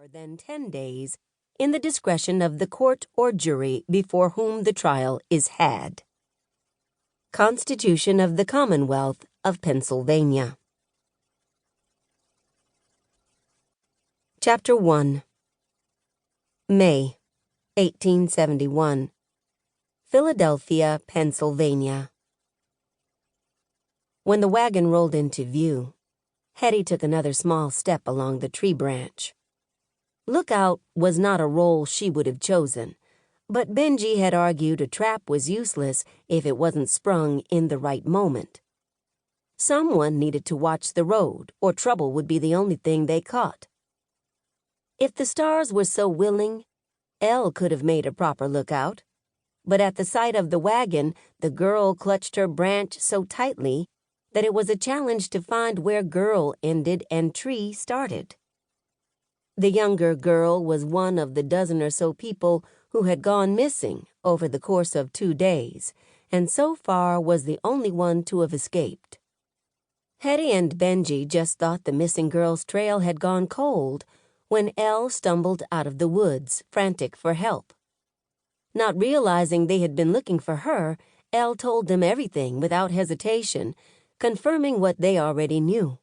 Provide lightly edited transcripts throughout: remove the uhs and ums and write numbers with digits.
more than 10 days in the discretion of the court or jury before whom the trial is had. Constitution of the Commonwealth of Pennsylvania. Chapter 1. May, 1871. Philadelphia, Pennsylvania. When the wagon rolled into view, Hetty took another small step along the tree branch. Lookout was not a role she would have chosen, but Benjy had argued a trap was useless if it wasn't sprung in the right moment. Someone needed to watch the road, or trouble would be the only thing they caught. If the stars were so willing, Elle could have made a proper lookout, but at the sight of the wagon, the girl clutched her branch so tightly that it was a challenge to find where girl ended and tree started. The younger girl was one of the dozen or so people who had gone missing over the course of 2 days, and so far was the only one to have escaped. Hetty and Benjy just thought the missing girl's trail had gone cold when Elle stumbled out of the woods, frantic for help. Not realizing they had been looking for her, Elle told them everything without hesitation, confirming what they already knew.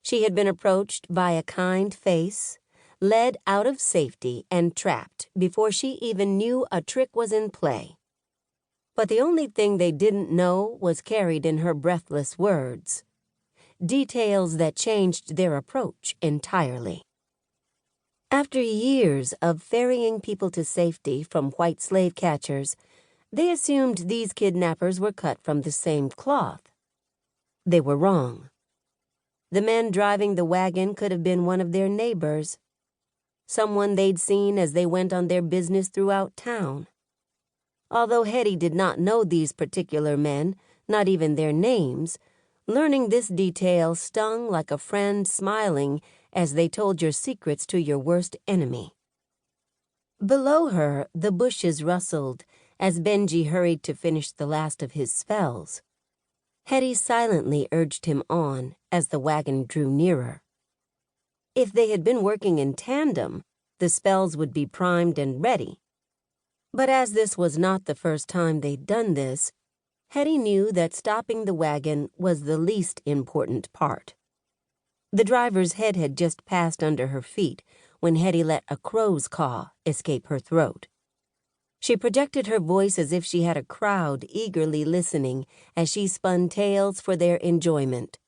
She had been approached by a kind face, led out of safety, and trapped before she even knew a trick was in play. But the only thing they didn't know was carried in her breathless words, details that changed their approach entirely. After years of ferrying people to safety from white slave catchers, they assumed these kidnappers were cut from the same cloth. They were wrong. The men driving the wagon could have been one of their neighbors, someone they'd seen as they went on their business throughout town. Although Hetty did not know these particular men, not even their names, learning this detail stung like a friend smiling as they told your secrets to your worst enemy. Below her, the bushes rustled as Benjy hurried to finish the last of his spells. Hetty silently urged him on as the wagon drew nearer. If they had been working in tandem, the spells would be primed and ready. But as this was not the first time they'd done this, Hetty knew that stopping the wagon was the least important part. The driver's head had just passed under her feet when Hetty let a crow's caw escape her throat. She projected her voice as if she had a crowd eagerly listening as she spun tales for their enjoyment.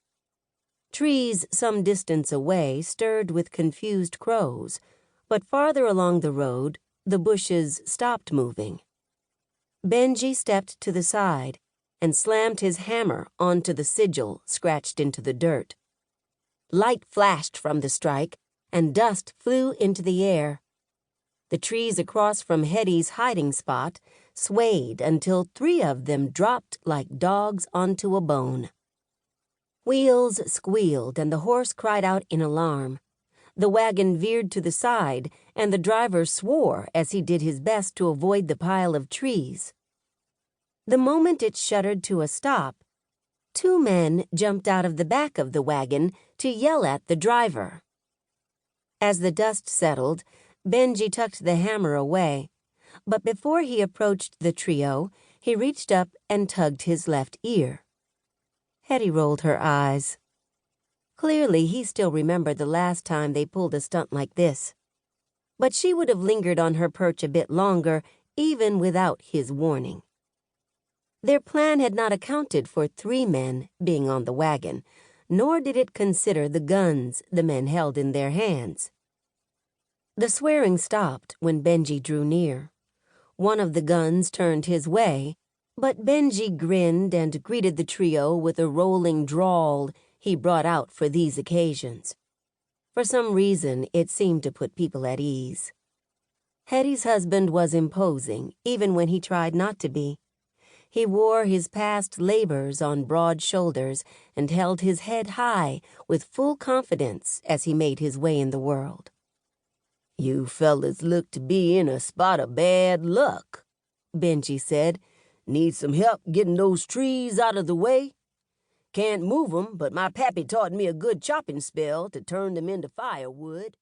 Trees some distance away stirred with confused crows, but farther along the road, the bushes stopped moving. Benjy stepped to the side and slammed his hammer onto the sigil scratched into the dirt. Light flashed from the strike, and dust flew into the air. The trees across from Hetty's hiding spot swayed until 3 of them dropped like dogs onto a bone. Wheels squealed and the horse cried out in alarm. The wagon veered to the side, and the driver swore as he did his best to avoid the pile of trees. The moment it shuddered to a stop, 2 men jumped out of the back of the wagon to yell at the driver. As the dust settled, Benjy tucked the hammer away, but before he approached the trio, he reached up and tugged his left ear. Hetty rolled her eyes. Clearly, he still remembered the last time they pulled a stunt like this. But she would have lingered on her perch a bit longer, even without his warning. Their plan had not accounted for 3 men being on the wagon, nor did it consider the guns the men held in their hands. The swearing stopped when Benjy drew near. One of the guns turned his way, but Benjy grinned and greeted the trio with a rolling drawl he brought out for these occasions. For some reason, it seemed to put people at ease. Hetty's husband was imposing, even when he tried not to be. He wore his past labors on broad shoulders and held his head high with full confidence as he made his way in the world. "You fellas look to be in a spot of bad luck," Benjy said. "Need some help getting those trees out of the way? Can't move 'em, but my pappy taught me a good chopping spell to turn them into firewood."